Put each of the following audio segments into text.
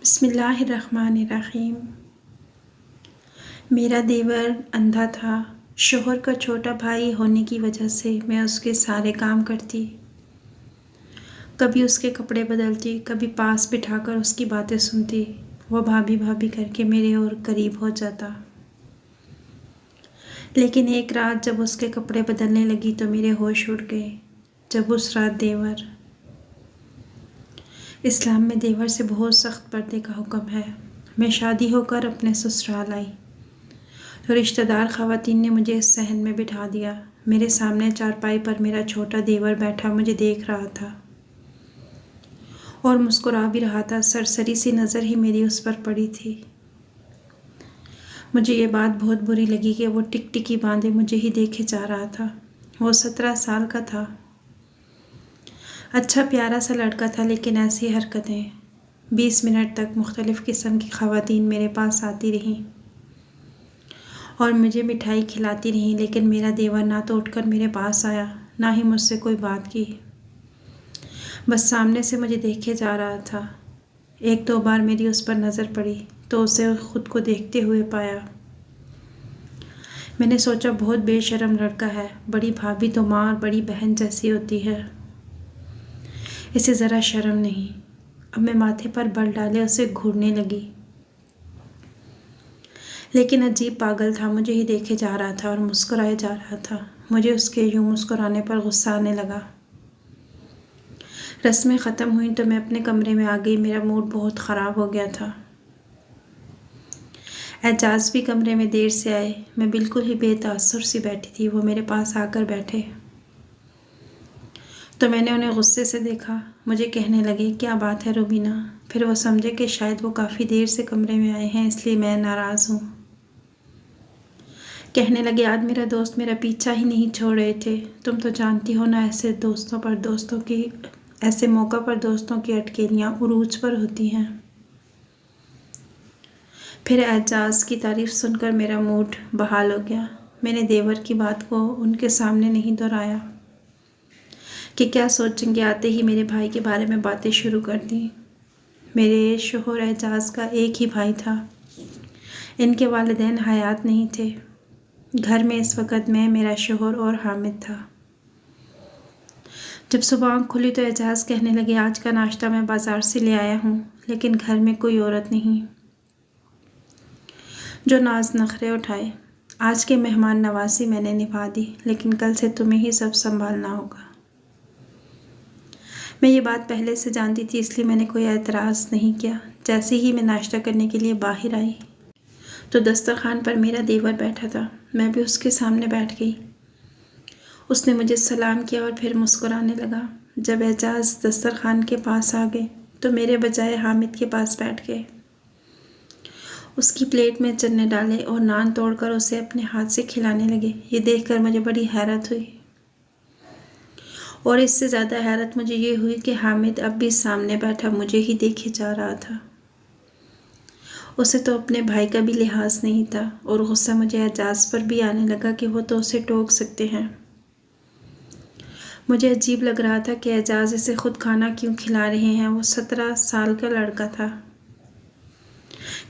بسم اللہ الرحمن الرحیم۔ میرا دیور اندھا تھا۔ شوہر کا چھوٹا بھائی ہونے کی وجہ سے میں اس کے سارے کام کرتی، کبھی اس کے کپڑے بدلتی، کبھی پاس بٹھا کر اس کی باتیں سنتی۔ وہ بھابھی بھابھی کر کے میرے اور قریب ہو جاتا۔ لیکن ایک رات جب اس کے کپڑے بدلنے لگی تو میرے ہوش اڑ گئے۔ جب اس رات دیور، اسلام میں دیور سے بہت سخت پردے کا حکم ہے۔ میں شادی ہو کر اپنے سسرال آئی تو رشتہ دار خواتین نے مجھے اس صحن میں بٹھا دیا۔ میرے سامنے چارپائی پر میرا چھوٹا دیور بیٹھا مجھے دیکھ رہا تھا اور مسکرا بھی رہا تھا۔ سرسری سی نظر ہی میری اس پر پڑی تھی۔ مجھے یہ بات بہت بری لگی کہ وہ ٹکٹکی باندھے مجھے ہی دیکھے جا رہا تھا۔ وہ 17 سال کا تھا، اچھا پیارا سا لڑکا تھا، لیکن ایسی حرکتیں۔ 20 منٹ تک مختلف قسم کی خواتین میرے پاس آتی رہیں اور مجھے مٹھائی کھلاتی رہیں، لیکن میرا دیور نہ تو اٹھ کر میرے پاس آیا، نہ ہی مجھ سے کوئی بات کی، بس سامنے سے مجھے دیکھے جا رہا تھا۔ ایک دو بار میری اس پر نظر پڑی تو اسے خود کو دیکھتے ہوئے پایا۔ میں نے سوچا بہت بے شرم لڑکا ہے، بڑی بھابھی تو ماں اور بڑی بہن جیسی ہوتی ہے، اسے ذرا شرم نہیں۔ اب میں ماتھے پر بل ڈالے اسے گھورنے لگی، لیکن عجیب پاگل تھا، مجھے ہی دیکھے جا رہا تھا اور مسکرائے جا رہا تھا۔ مجھے اس کے یوں مسکرانے پر غصہ آنے لگا۔ رسمیں ختم ہوئیں تو میں اپنے کمرے میں آ گئی۔ میرا موڈ بہت خراب ہو گیا تھا۔ اعجاز بھی کمرے میں دیر سے آئے۔ میں بالکل ہی بے تاثر سی بیٹھی تھی۔ وہ میرے پاس آ کر بیٹھے تو میں نے انہیں غصے سے دیکھا۔ مجھے کہنے لگے، کیا بات ہے روبینہ؟ پھر وہ سمجھے کہ شاید وہ کافی دیر سے کمرے میں آئے ہیں، اس لیے میں ناراض ہوں۔ کہنے لگے، آج میرا دوست میرا پیچھا ہی نہیں چھوڑ رہے تھے۔ تم تو جانتی ہو نا، ایسے موقع پر دوستوں کی اٹکیلیاں عروج پر ہوتی ہیں۔ پھر اعجاز کی تعریف سن کر میرا موڈ بحال ہو گیا۔ میں نے دیور کی بات کو ان کے سامنے نہیں دہرایا کہ کیا سوچیں گے، آتے ہی میرے بھائی کے بارے میں باتیں شروع کر دیں۔ میرے شوہر اعجاز کا ایک ہی بھائی تھا، ان کے والدین حیات نہیں تھے۔ گھر میں اس وقت میں، میرا شوہر اور حامد تھا۔ جب صبح آنکھ کھلی تو اعجاز کہنے لگے، آج کا ناشتہ میں بازار سے لے آیا ہوں، لیکن گھر میں کوئی عورت نہیں جو ناز نخرے اٹھائے۔ آج کے مہمان نوازی میں نے نبھا دی، لیکن کل سے تمہیں ہی سب سنبھالنا ہوگا۔ میں یہ بات پہلے سے جانتی تھی، اس لیے میں نے کوئی اعتراض نہیں کیا۔ جیسے ہی میں ناشتہ کرنے کے لیے باہر آئی تو دسترخوان پر میرا دیور بیٹھا تھا۔ میں بھی اس کے سامنے بیٹھ گئی۔ اس نے مجھے سلام کیا اور پھر مسکرانے لگا۔ جب اعجاز دسترخوان کے پاس آ گئے تو میرے بجائے حامد کے پاس بیٹھ گئے۔ اس کی پلیٹ میں چنے ڈالے اور نان توڑ کر اسے اپنے ہاتھ سے کھلانے لگے۔ یہ دیکھ کر مجھے بڑی حیرت ہوئی، اور اس سے زیادہ حیرت مجھے یہ ہوئی کہ حامد اب بھی سامنے بیٹھا مجھے ہی دیکھے جا رہا تھا۔ اسے تو اپنے بھائی کا بھی لحاظ نہیں تھا، اور غصہ مجھے اعجاز پر بھی آنے لگا کہ وہ تو اسے ٹوک سکتے ہیں۔ مجھے عجیب لگ رہا تھا کہ اعجاز اسے خود کھانا کیوں کھلا رہے ہیں۔ وہ 17 سال کا لڑکا تھا،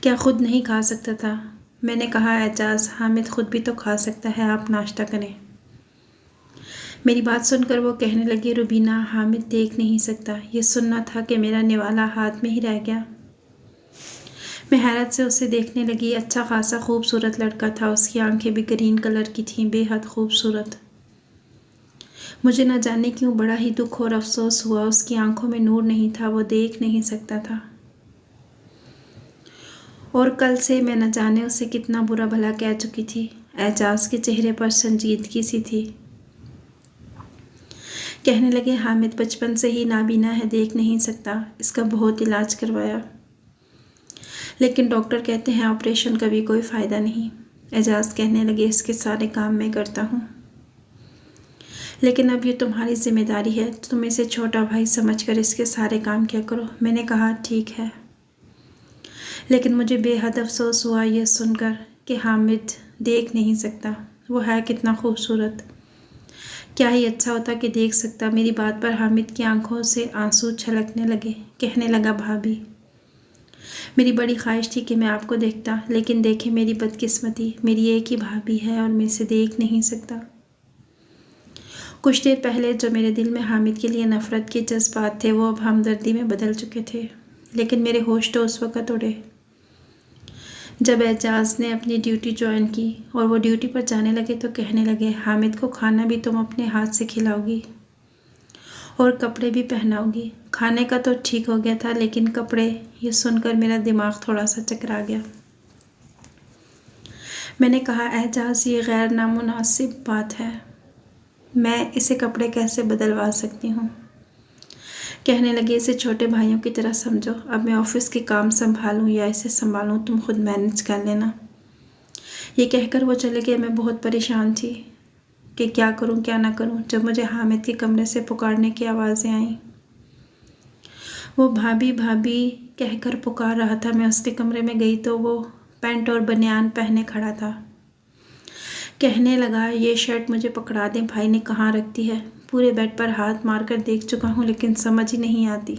کیا خود نہیں کھا سکتا تھا؟ میں نے کہا، اعجاز، حامد خود بھی تو کھا سکتا ہے، آپ ناشتہ کریں۔ میری بات سن کر وہ کہنے لگی، روبینہ، حامد دیکھ نہیں سکتا، یہ سننا تھا کہ میرا نوالا ہاتھ میں ہی رہ گیا۔ میں حیرت سے اسے دیکھنے لگی۔ اچھا خاصا خوبصورت لڑکا تھا، اس کی آنکھیں بھی گرین کلر کی تھیں، بے حد خوبصورت۔ مجھے نہ جانے کیوں بڑا ہی دکھ اور افسوس ہوا۔ اس کی آنکھوں میں نور نہیں تھا، وہ دیکھ نہیں سکتا تھا، اور کل سے میں نہ جانے اسے کتنا برا بھلا کہہ چکی تھی۔ اعجاز کے چہرے پر سنجیدگی سی تھی۔ کہنے لگے، حامد بچپن سے ہی نابینا ہے، دیکھ نہیں سکتا، اس کا بہت علاج کروایا، لیکن ڈاکٹر کہتے ہیں آپریشن کا بھی کوئی فائدہ نہیں۔ اعجاز کہنے لگے، اس کے سارے کام میں کرتا ہوں، لیکن اب یہ تمہاری ذمہ داری ہے، تم اسے چھوٹا بھائی سمجھ کر اس کے سارے کام کیا کرو۔ میں نے کہا، ٹھیک ہے، لیکن مجھے بے حد افسوس ہوا یہ سن کر کہ حامد دیکھ نہیں سکتا۔ وہ ہے کتنا خوبصورت، کیا ہی اچھا ہوتا کہ دیکھ سکتا۔ میری بات پر حامد کی آنکھوں سے آنسو چھلکنے لگے۔ کہنے لگا، بھابھی، میری بڑی خواہش تھی کہ میں آپ کو دیکھتا، لیکن دیکھیں میری بدقسمتی، میری ایک ہی بھابھی ہے اور میں اسے دیکھ نہیں سکتا۔ کچھ دیر پہلے جو میرے دل میں حامد کے لیے نفرت کے جذبات تھے وہ اب ہمدردی میں بدل چکے تھے، لیکن میرے ہوش تو اس وقت اڑے جب اعجاز نے اپنی ڈیوٹی جوائن کی اور وہ ڈیوٹی پر جانے لگے تو کہنے لگے، حامد کو کھانا بھی تم اپنے ہاتھ سے کھلاؤ گی اور کپڑے بھی پہناؤ گی۔ کھانے کا تو ٹھیک ہو گیا تھا، لیکن کپڑے، یہ سن کر میرا دماغ تھوڑا سا چکرا گیا۔ میں نے کہا، اعجاز یہ غیر نامناسب بات ہے، میں اسے کپڑے کیسے بدلوا سکتی ہوں؟ کہنے لگے، اسے چھوٹے بھائیوں کی طرح سمجھو، اب میں آفس کے کام سنبھالوں یا اسے سنبھالوں تم خود مینج کر لینا۔ یہ کہہ کر وہ چلے گئے۔ میں بہت پریشان تھی کہ کیا کروں کیا نہ کروں، جب مجھے حامد کے کمرے سے پکارنے کی آوازیں آئیں۔ وہ بھابھی بھابھی کہہ کر پکار رہا تھا۔ میں اس کے کمرے میں گئی تو وہ پینٹ اور بنیان پہنے کھڑا تھا۔ کہنے لگا، یہ شرٹ مجھے پکڑا دیں، بھائی نے کہاں رکھ دی ہے؟ پورے بیڈ پر ہاتھ مار کر دیکھ چکا ہوں لیکن سمجھ ہی نہیں آتی۔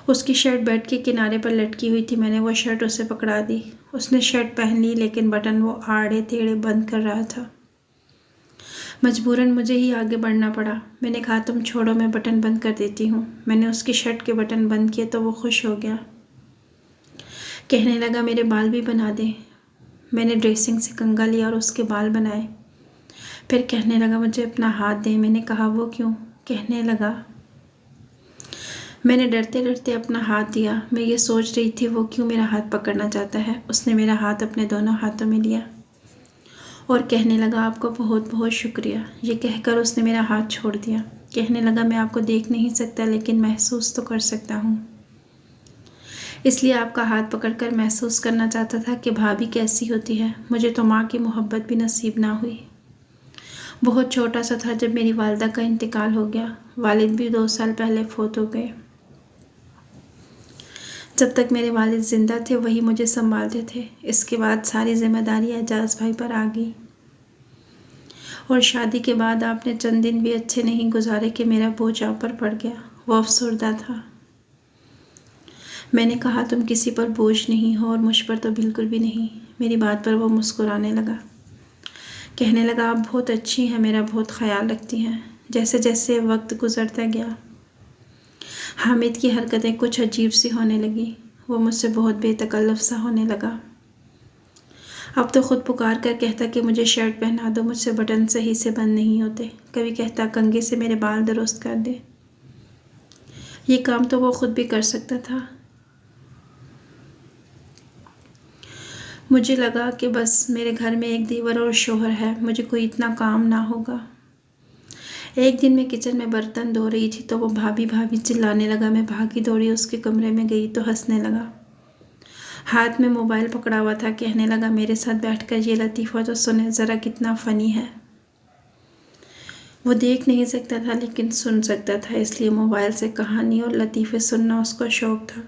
اس کی شرٹ بیڈ کے کنارے پر لٹکی ہوئی تھی۔ میں نے وہ شرٹ اسے پکڑا دی۔ اس نے شرٹ پہن لی لیکن بٹن وہ آڑے تیڑے بند کر رہا تھا۔ مجبوراً مجھے ہی آگے بڑھنا پڑا۔ میں نے کہا، تم چھوڑو، میں بٹن بند کر دیتی ہوں۔ میں نے اس کی شرٹ کے بٹن بند کیے تو وہ خوش ہو گیا۔ کہنے لگا، میرے بال بھی بنا دیں۔ میں نے ڈریسنگ سے کنگھا لیا اور اس کے بال بنائے۔ پھر کہنے لگا، مجھے اپنا ہاتھ دیں۔ میں نے کہا، وہ کیوں؟ کہنے لگا، میں نے ڈرتے ڈرتے اپنا ہاتھ دیا۔ میں یہ سوچ رہی تھی وہ کیوں میرا ہاتھ پکڑنا چاہتا ہے۔ اس نے میرا ہاتھ اپنے دونوں ہاتھوں میں لیا اور کہنے لگا، آپ کا بہت بہت شکریہ۔ یہ کہہ کر اس نے میرا ہاتھ چھوڑ دیا۔ کہنے لگا، میں آپ کو دیکھ نہیں سکتا لیکن محسوس تو کر سکتا ہوں، اس لیے آپ کا ہاتھ پکڑ کر محسوس کرنا چاہتا تھا کہ بھابھی کیسی ہوتی ہے۔ مجھے تو ماں کی محبت بھی نصیب نہ ہوئی۔ بہت چھوٹا سا تھا جب میری والدہ کا انتقال ہو گیا۔ والد بھی 2 سال پہلے فوت ہو گئے۔ جب تک میرے والد زندہ تھے وہی مجھے سنبھالتے تھے۔ اس کے بعد ساری ذمہ داری اعجاز بھائی پر آ گئی، اور شادی کے بعد آپ نے چند دن بھی اچھے نہیں گزارے کہ میرا بوجھ آپ پر پڑ گیا۔ وہ افسردہ تھا۔ میں نے کہا، تم کسی پر بوجھ نہیں ہو اور مجھ پر تو بالکل بھی نہیں۔ میری بات پر وہ مسکرانے لگا۔ کہنے لگا، آپ بہت اچھی ہیں، میرا بہت خیال رکھتی ہیں۔ جیسے جیسے وقت گزرتا گیا حامد کی حرکتیں کچھ عجیب سی ہونے لگی۔ وہ مجھ سے بہت بے تکلف سا ہونے لگا۔ اب تو خود پکار کر کہتا کہ مجھے شرٹ پہنا دو، مجھ سے بٹن صحیح سے بند نہیں ہوتے۔ کبھی کہتا کنگھے سے میرے بال درست کر دے۔ یہ کام تو وہ خود بھی کر سکتا تھا۔ مجھے لگا کہ بس میرے گھر میں ایک دیور اور شوہر ہے، مجھے کوئی اتنا کام نہ ہوگا۔ ایک دن میں کچن میں برتن دھو رہی تھی تو وہ بھابھی بھابھی چلانے لگا۔ میں بھاگی دوڑی اس کے کمرے میں گئی تو ہنسنے لگا۔ ہاتھ میں موبائل پکڑا ہوا تھا۔ کہنے لگا، میرے ساتھ بیٹھ کر یہ لطیفہ تو سنیں ذرا، کتنا فنی ہے۔ وہ دیکھ نہیں سکتا تھا لیکن سن سکتا تھا، اس لیے موبائل سے کہانی اور لطیفے سننا اس کو شوق تھا۔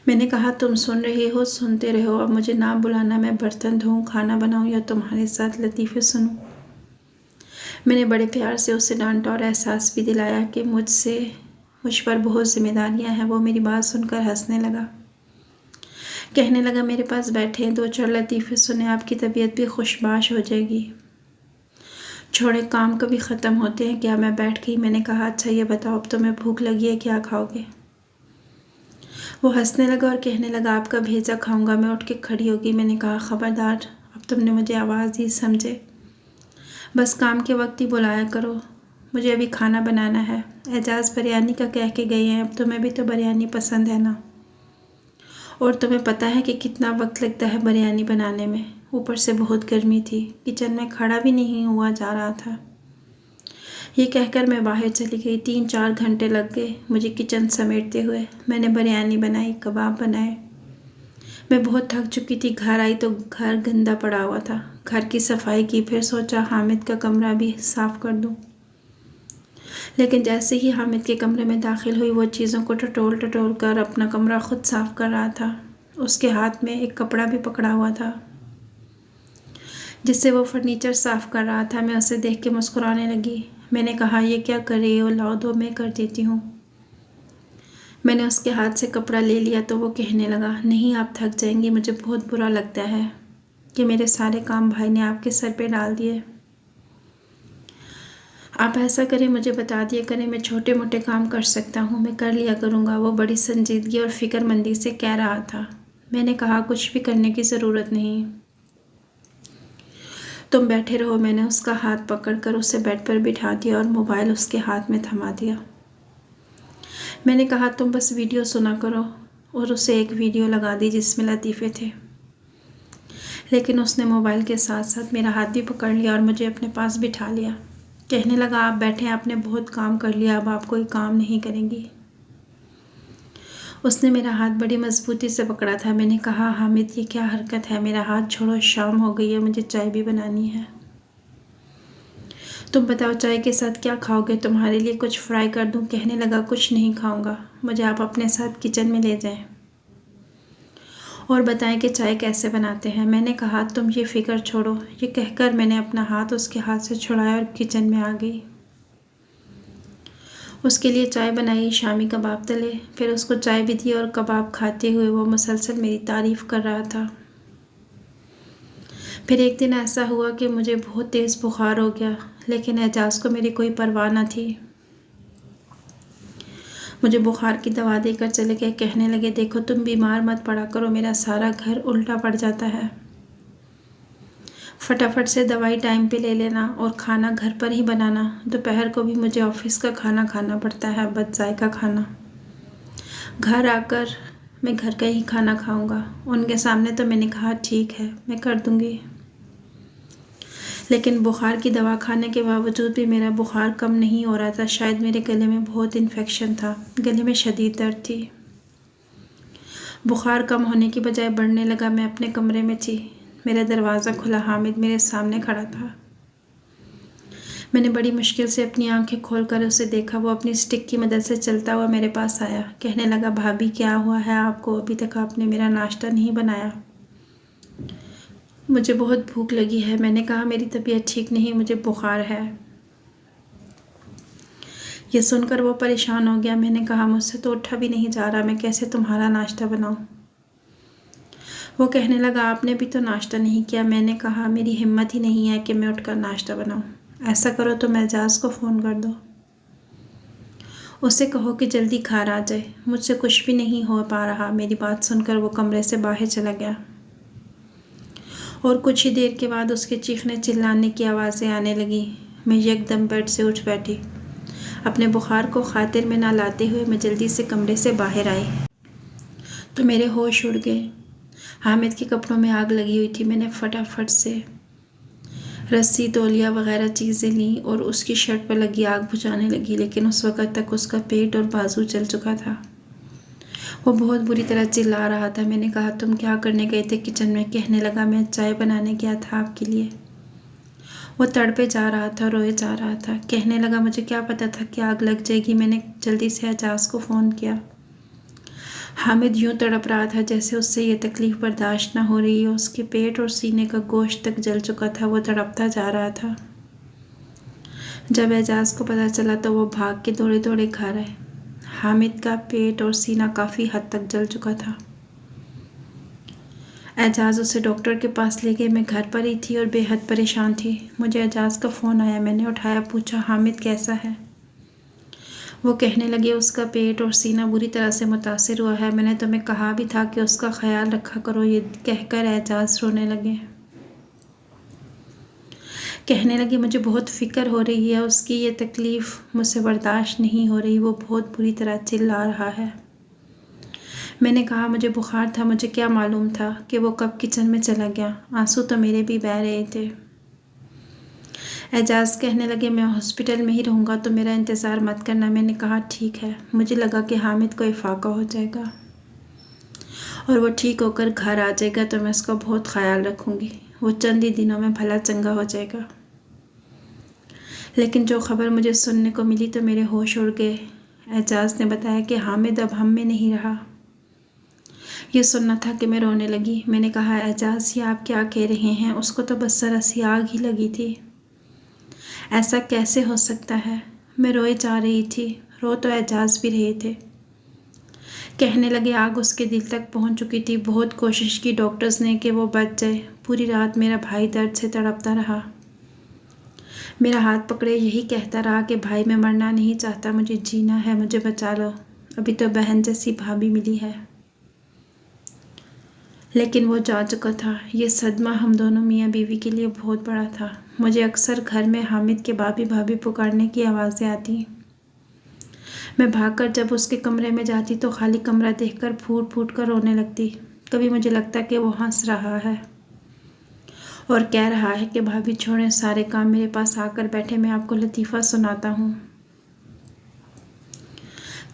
میں نے کہا، تم سن رہے ہو، سنتے رہو، اب مجھے نہ بلانا، میں برتن دھوؤں، کھانا بناؤں یا تمہارے ساتھ لطیفے سنوں۔ میں نے بڑے پیار سے اسے ڈانٹا اور احساس بھی دلایا کہ مجھ پر بہت ذمہ داریاں ہیں۔ وہ میری بات سن کر ہنسنے لگا۔ کہنے لگا، میرے پاس بیٹھیں، 2-4 لطیفے سنیں، آپ کی طبیعت بھی خوشباش ہو جائے گی۔ چھوڑے، کام کبھی ختم ہوتے ہیں کیا؟ میں بیٹھ گئی۔ میں نے کہا، اچھا یہ بتاؤ، اب تمہیں بھوک لگی ہے، کیا کھاؤ گے؟ وہ ہنسنے لگا اور کہنے لگا، آپ کا بھیجا کھاؤں گا۔ میں اٹھ کے کھڑی ہو گئی۔ میں نے کہا، خبردار، اب تم نے مجھے آواز دی، سمجھے؟ بس کام کے وقت ہی بلایا کرو، مجھے ابھی کھانا بنانا ہے۔ اعجاز بریانی کا کہہ کے گئے ہیں، اب تمہیں بھی تو بریانی پسند ہے نا؟ اور تمہیں پتہ ہے کہ کتنا وقت لگتا ہے بریانی بنانے میں؟ اوپر سے بہت گرمی تھی، کچن میں کھڑا بھی نہیں ہوا جا رہا تھا۔ یہ کہہ کر میں باہر چلی گئی۔ 3-4 گھنٹے لگ گئے مجھے کچن سمیٹتے ہوئے۔ میں نے بریانی بنائی، کباب بنائے۔ میں بہت تھک چکی تھی۔ گھر آئی تو گھر گندا پڑا ہوا تھا۔ گھر کی صفائی کی، پھر سوچا حامد کا کمرہ بھی صاف کر دوں، لیکن جیسے ہی حامد کے کمرے میں داخل ہوئی وہ چیزوں کو ٹٹول کر اپنا کمرہ خود صاف کر رہا تھا۔ اس کے ہاتھ میں ایک کپڑا بھی پکڑا ہوا تھا جس سے وہ فرنیچر صاف کر رہا تھا۔ میں اسے دیکھ کے مسکرانے لگی۔ میں نے کہا، یہ کیا کر رہی ہو؟ لاؤ دو، میں کر دیتی ہوں۔ میں نے اس کے ہاتھ سے کپڑا لے لیا تو وہ کہنے لگا، نہیں آپ تھک جائیں گی، مجھے بہت برا لگتا ہے کہ میرے سارے کام بھائی نے آپ کے سر پہ ڈال دیے۔ آپ ایسا کریں، مجھے بتا دیا کریں، میں چھوٹے موٹے کام کر سکتا ہوں، میں کر لیا کروں گا۔ وہ بڑی سنجیدگی اور فکر مندی سے کہہ رہا تھا۔ میں نے کہا، کچھ بھی کرنے کی ضرورت نہیں، تم بیٹھے رہو۔ میں نے اس کا ہاتھ پکڑ کر اسے بیڈ پر بٹھا دیا اور موبائل اس کے ہاتھ میں تھما دیا۔ میں نے کہا، تم بس ویڈیو سنا کرو، اور اسے ایک ویڈیو لگا دی جس میں لطیفے تھے، لیکن اس نے موبائل کے ساتھ ساتھ میرا ہاتھ بھی پکڑ لیا اور مجھے اپنے پاس بٹھا لیا۔ کہنے لگا، آپ بیٹھیں، آپ نے بہت کام کر لیا، اب آپ کوئی کام نہیں کریں گی۔ اس نے میرا ہاتھ بڑی مضبوطی سے پکڑا تھا۔ میں نے کہا، حامد یہ کیا حرکت ہے، میرا ہاتھ چھوڑو، شام ہو گئی ہے، مجھے چائے بھی بنانی ہے۔ تم بتاؤ چائے کے ساتھ کیا کھاؤ گے، تمہارے لیے کچھ فرائی کر دوں؟ کہنے لگا، کچھ نہیں کھاؤں گا، مجھے آپ اپنے ساتھ کچن میں لے جائیں اور بتائیں کہ چائے کیسے بناتے ہیں۔ میں نے کہا، تم یہ فکر چھوڑو۔ یہ کہہ کر میں نے اپنا ہاتھ اس کے ہاتھ سے چھڑایا اور کچن میں آ گئی۔ اس کے لیے چائے بنائی، شامی کباب تلے، پھر اس کو چائے بھی دی، اور کباب کھاتے ہوئے وہ مسلسل میری تعریف کر رہا تھا۔ پھر ایک دن ایسا ہوا کہ مجھے بہت تیز بخار ہو گیا، لیکن اعجاز کو میری کوئی پرواہ نہ تھی۔ مجھے بخار کی دوا دے کر چلے گئے، کہنے لگے، دیکھو تم بیمار مت پڑا کرو، میرا سارا گھر الٹا پڑ جاتا ہے۔ فٹافٹ سے دوائی ٹائم پہ لے لینا اور کھانا گھر پر ہی بنانا۔ دوپہر کو بھی مجھے آفس کا کھانا کھانا پڑتا ہے، بد ذائقہ کھانا۔ گھر آ کر میں گھر کا ہی کھانا کھاؤں گا۔ ان کے سامنے تو میں نے کہا، ٹھیک ہے، میں کر دوں گی، لیکن بخار کی دوا کھانے کے باوجود بھی میرا بخار کم نہیں ہو رہا تھا۔ شاید میرے گلے میں بہت انفیکشن تھا، گلے میں شدید درد تھی۔ بخار کم ہونے کی بجائے بڑھنے لگا۔ میں اپنے کمرے میں تھی، میرا دروازہ کھلا، حامد میرے سامنے کھڑا تھا۔ میں نے بڑی مشکل سے اپنی آنکھیں کھول کر اسے دیکھا۔ وہ اپنی اسٹک کی مدد سے چلتا ہوا میرے پاس آیا، کہنے لگا، بھابھی کیا ہوا ہے آپ کو، ابھی تک آپ نے میرا ناشتہ نہیں بنایا؟ مجھے بہت بھوک لگی ہے۔ میں نے کہا، میری طبیعت ٹھیک نہیں، مجھے بخار ہے۔ یہ سن کر وہ پریشان ہو گیا۔ میں نے کہا، مجھ سے تو اٹھا بھی نہیں جا رہا، میں کیسے تمہارا ناشتہ بناؤں؟ وہ کہنے لگا، آپ نے بھی تو ناشتہ نہیں کیا۔ میں نے کہا، میری ہمت ہی نہیں ہے کہ میں اٹھ کر ناشتہ بناؤں۔ ایسا کرو تو اعجاز کو فون کر دو، اسے کہو کہ جلدی گھر آ جائے، مجھ سے کچھ بھی نہیں ہو پا رہا۔ میری بات سن کر وہ کمرے سے باہر چلا گیا، اور کچھ ہی دیر کے بعد اس کے چیخنے چلانے کی آوازیں آنے لگی۔ میں یکدم بیڈ سے اٹھ بیٹھی۔ اپنے بخار کو خاطر میں نہ لاتے ہوئے میں جلدی سے کمرے سے باہر آئی تو میرے ہوش اڑ گئے۔ حامد کے کپڑوں میں آگ لگی ہوئی تھی۔ میں نے فٹافٹ سے رسی، تولیہ وغیرہ چیزیں لیں اور اس کی شرٹ پر لگی آگ بجھانے لگی، لیکن اس وقت تک اس کا پیٹ اور بازو جل چکا تھا۔ وہ بہت بری طرح چلا رہا تھا۔ میں نے کہا، تم کیا کرنے گئے تھے کچن میں؟ کہنے لگا، میں چائے بنانے گیا تھا آپ کے لیے۔ وہ تڑپے جا رہا تھا، روئے جا رہا تھا۔ کہنے لگا، مجھے کیا پتا تھا کہ آگ لگ جائے گی۔ میں نے جلدی سے اعجاز کو فون کیا۔ حامد یوں تڑپ رہا تھا جیسے اس سے یہ تکلیف برداشت نہ ہو رہی ہو۔ اس کے پیٹ اور سینے کا گوشت تک جل چکا تھا، وہ تڑپتا جا رہا تھا۔ جب اعجاز کو پتا چلا تو وہ بھاگ کے دوڑے دوڑے گھر آئے۔ حامد کا پیٹ اور سینہ کافی حد تک جل چکا تھا۔ اعجاز اسے ڈاکٹر کے پاس لے گئے۔ میں گھر پر ہی تھی اور بے حد پریشان تھی۔ مجھے اعجاز کا فون آیا، میں نے اٹھایا، پوچھا، حامد کیسا ہے؟ وہ کہنے لگے، اس کا پیٹ اور سینہ بری طرح سے متاثر ہوا ہے، میں نے تمہیں کہا بھی تھا کہ اس کا خیال رکھا کرو۔ یہ کہہ کر اعجاز رونے لگے۔ کہنے لگے، مجھے بہت فکر ہو رہی ہے، اس کی یہ تکلیف مجھ سے برداشت نہیں ہو رہی، وہ بہت بری طرح چلا رہا ہے۔ میں نے کہا، مجھے بخار تھا، مجھے کیا معلوم تھا کہ وہ کب کچن میں چلا گیا؟ آنسو تو میرے بھی بہہ رہے تھے۔ اعجاز کہنے لگے، میں ہاسپٹل میں ہی رہوں گا، تو میرا انتظار مت کرنا۔ میں نے کہا، ٹھیک ہے۔ مجھے لگا کہ حامد کو افاقہ ہو جائے گا اور وہ ٹھیک ہو کر گھر آ جائے گا تو میں اس کا بہت خیال رکھوں گی، وہ چند ہی دنوں میں بھلا چنگا ہو جائے گا۔ لیکن جو خبر مجھے سننے کو ملی تو میرے ہوش اڑ گئے۔ اعجاز نے بتایا کہ حامد اب ہم میں نہیں رہا۔ یہ سننا تھا کہ میں رونے لگی۔ میں نے کہا، اعجاز یہ آپ کیا کہہ رہے ہیں؟ اس کو تو بس ذرا سی آگ ہی لگی تھی، ایسا کیسے ہو سکتا ہے؟ میں روئے جا رہی تھی، رو تو اعجاز بھی رہے تھے۔ کہنے لگے آگ اس کے دل تک پہنچ چکی تھی. بہت کوشش کی ڈاکٹرز نے کہ وہ بچ جائے. پوری رات میرا بھائی درد سے تڑپتا رہا. میرا ہاتھ پکڑے یہی کہتا رہا کہ بھائی میں مرنا نہیں چاہتا, مجھے جینا ہے, مجھے بچا لو, ابھی تو بہن جیسی بھابھی ملی ہے. لیکن وہ جا چکا تھا. یہ صدمہ ہم دونوں میاں بیوی کے لیے بہت بڑا تھا. مجھے اکثر گھر میں حامد کے بھابھی بھابھی پکارنے کی آوازیں آتی. میں بھاگ کر جب اس کے کمرے میں جاتی تو خالی کمرہ دیکھ کر پھوٹ پھوٹ کر رونے لگتی. کبھی مجھے لگتا کہ وہ ہنس رہا ہے اور کہہ رہا ہے کہ بھابھی چھوڑیں, سارے کام میرے پاس آ کر بیٹھے, میں آپ کو لطیفہ سناتا ہوں.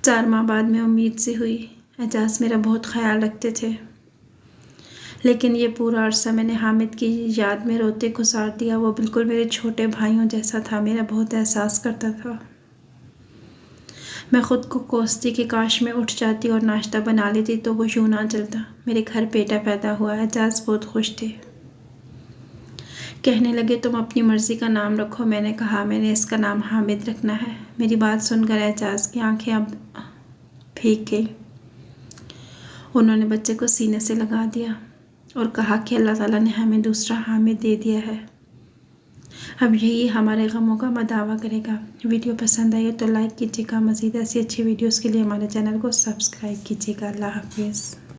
4 ماہ بعد میں امید سے ہوئی. اعجاز میرا بہت خیال رکھتے تھے, لیکن یہ پورا عرصہ میں نے حامد کی یاد میں روتے گزار دیا. وہ بالکل میرے چھوٹے بھائیوں جیسا تھا, میرا بہت احساس کرتا تھا. میں خود کو کوستی کہ کاش میں اٹھ جاتی اور ناشتہ بنا لیتی تو وہ یوں نہ چلتا. میرے گھر بیٹا پیدا ہوا. اعجاز بہت خوش تھے. کہنے لگے تم اپنی مرضی کا نام رکھو. میں نے کہا میں نے اس کا نام حامد رکھنا ہے. میری بات سن کر اعجاز کی آنکھیں اب بھیگ گئی. انہوں نے بچے کو سینے سے لگا دیا اور کہا کہ اللہ تعالیٰ نے ہمیں دوسرا حامد دے دیا ہے. اب یہی ہمارے غموں کا مداوا کرے گا. ویڈیو پسند آئی تو لائک کیجیے گا. مزید ایسی اچھی ویڈیوز کے لیے ہمارے چینل کو سبسکرائب کیجیے گا. اللہ حافظ.